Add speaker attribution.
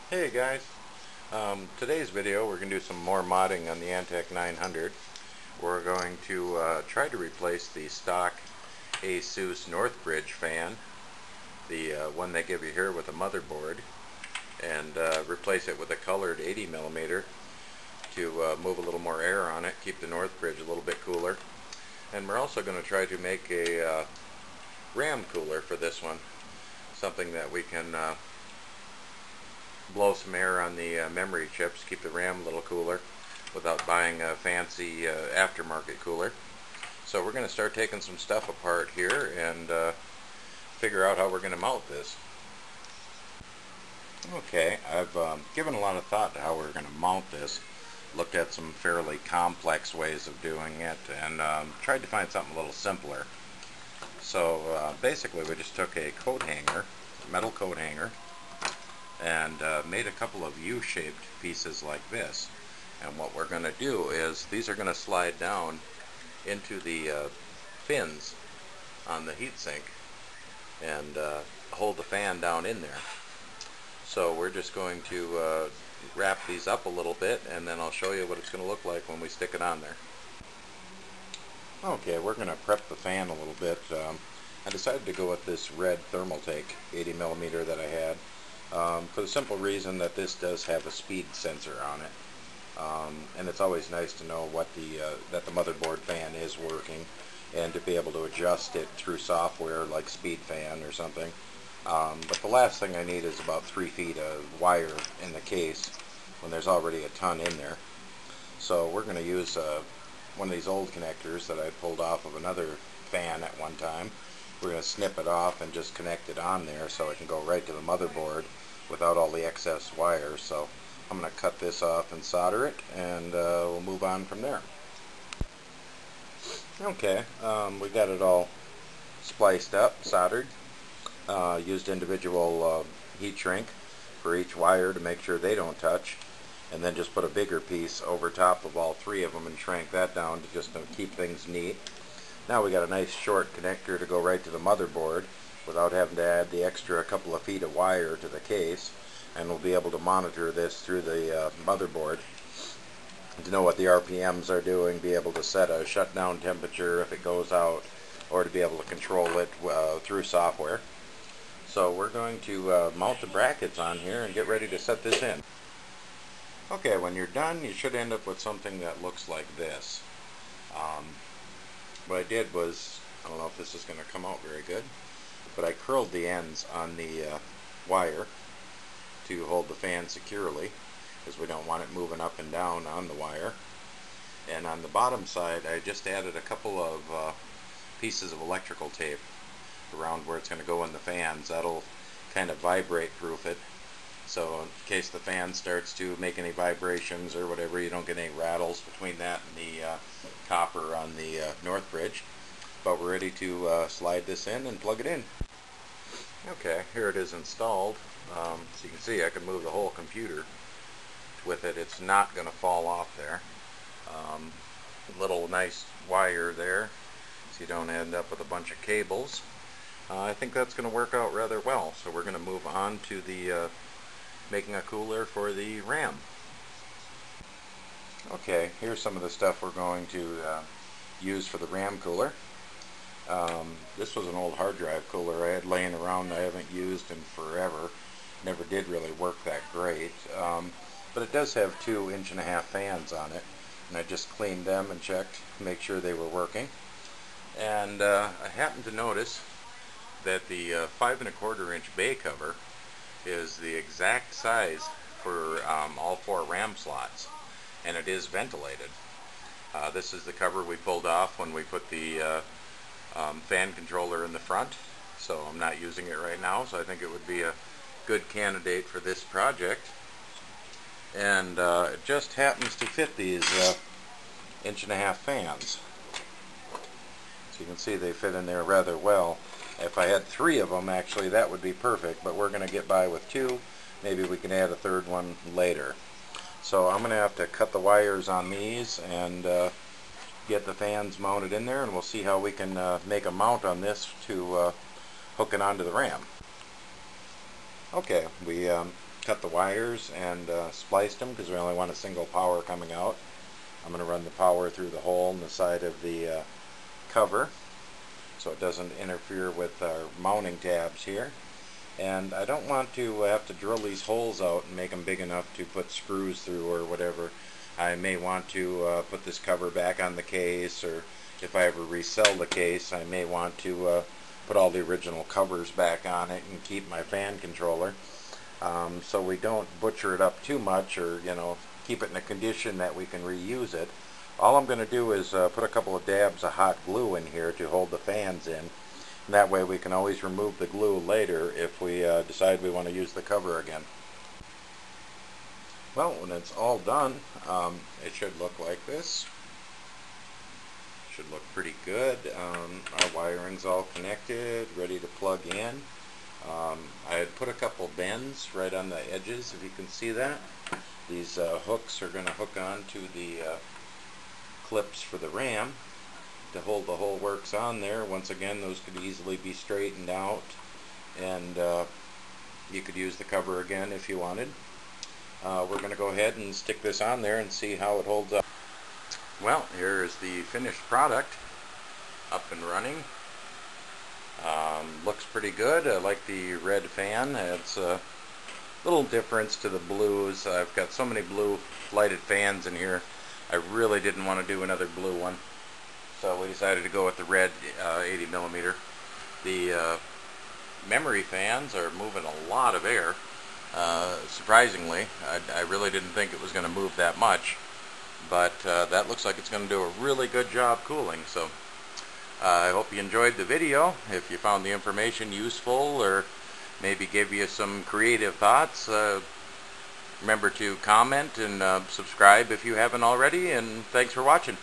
Speaker 1: Hey guys, today's video we're going to do some more modding on the Antec 900. We're going to try to replace the stock Asus Northbridge fan, the one they give you here with a motherboard, and replace it with a colored 80mm to move a little more air on it, keep the Northbridge a little bit cooler. And we're also going to try to make a RAM cooler for this one, something that we can blow some air on the memory chips, keep the RAM a little cooler without buying a fancy aftermarket cooler. So we're going to start taking some stuff apart here and figure out how we're going to mount this. Okay, I've given a lot of thought to how we're going to mount this, looked at some fairly complex ways of doing it, and tried to find something a little simpler. So basically we just took a coat hanger, metal coat hanger, and made a couple of U-shaped pieces like this. And what we're going to do is these are going to slide down into the fins on the heatsink and hold the fan down in there. So we're just going to wrap these up a little bit, and then I'll show you what it's going to look like when we stick it on there. Okay, we're going to prep the fan a little bit. I decided to go with this red Thermaltake 80mm that I had. For the simple reason that this does have a speed sensor on it, and it's always nice to know what that the motherboard fan is working, and to be able to adjust it through software like Speed Fan or something. But the last thing I need is about 3 feet of wire in the case when there's already a ton in there. So we're going to use one of these old connectors that I pulled off of another fan at one time. We're going to snip it off and just connect it on there so it can go right to the motherboard without all the excess wires. So I'm going to cut this off and solder it, and we'll move on from there. Okay, we got it all spliced up, soldered. Used individual heat shrink for each wire to make sure they don't touch, and then just put a bigger piece over top of all 3 of them and shrank that down to just keep things neat. Now we got a nice short connector to go right to the motherboard without having to add the extra couple of feet of wire to the case, and we'll be able to monitor this through the motherboard to know what the RPMs are doing, be able to set a shutdown temperature if it goes out, or to be able to control it through software. So we're going to mount the brackets on here and get ready to set this in. Okay, when you're done you should end up with something that looks like this. What I did was, I don't know if this is going to come out very good, but I curled the ends on the wire to hold the fan securely, because we don't want it moving up and down on the wire. And on the bottom side I just added a couple of pieces of electrical tape around where it's going to go in the fans. That'll kind of vibrate proof it, so in case the fan starts to make any vibrations or whatever, you don't get any rattles between that and the copper on the Northbridge. But we're ready to slide this in and plug it in. Okay, here it is installed. So you can see I can move the whole computer with it. It's not going to fall off there. Little nice wire there so you don't end up with a bunch of cables. I think that's going to work out rather well. So we're going to move on to the making a cooler for the RAM. Okay, here's some of the stuff we're going to use for the RAM cooler. This was an old hard drive cooler I had laying around I haven't used in forever. Never did really work that great. But it does have 2 1.5-inch fans on it, and I just cleaned them and checked to make sure they were working. And I happened to notice that the 5 1/4-inch bay cover is the exact size for all 4 RAM slots, and it is ventilated. This is the cover we pulled off when we put the fan controller in the front, so I'm not using it right now, so I think it would be a good candidate for this project. And it just happens to fit these 1.5-inch fans. So you can see they fit in there rather well. If I had 3 of them, actually, that would be perfect, but we're going to get by with 2. Maybe we can add a 3rd one later. So I'm going to have to cut the wires on these and get the fans mounted in there, and we'll see how we can make a mount on this to hook it onto the RAM. Okay, we cut the wires and spliced them because we only want a single power coming out. I'm going to run the power through the hole in the side of the cover so it doesn't interfere with our mounting tabs here. And I don't want to have to drill these holes out and make them big enough to put screws through or whatever. I may want to put this cover back on the case, or if I ever resell the case, I may want to put all the original covers back on it and keep my fan controller. So we don't butcher it up too much, or keep it in a condition that we can reuse it. All I'm going to do is put a couple of dabs of hot glue in here to hold the fans in. And that way we can always remove the glue later if we decide we want to use the cover again. Well, when it's all done, it should look like this. Should look pretty good. Our wiring's all connected, ready to plug in. I had put a couple bends right on the edges, if you can see that. These hooks are going to hook on to the clips for the RAM to hold the whole works on there. Once again, those could easily be straightened out, and you could use the cover again if you wanted. We're going to go ahead and stick this on there and see how it holds up. Well, here is the finished product, up and running. Looks pretty good. I like the red fan. It's a little difference to the blues. I've got so many blue lighted fans in here. I really didn't want to do another blue one, so we decided to go with the red 80mm. The memory fans are moving a lot of air. Surprisingly, I really didn't think it was going to move that much, but that looks like it's going to do a really good job cooling. So I hope you enjoyed the video. If you found the information useful or maybe gave you some creative thoughts, remember to comment and subscribe if you haven't already, and thanks for watching.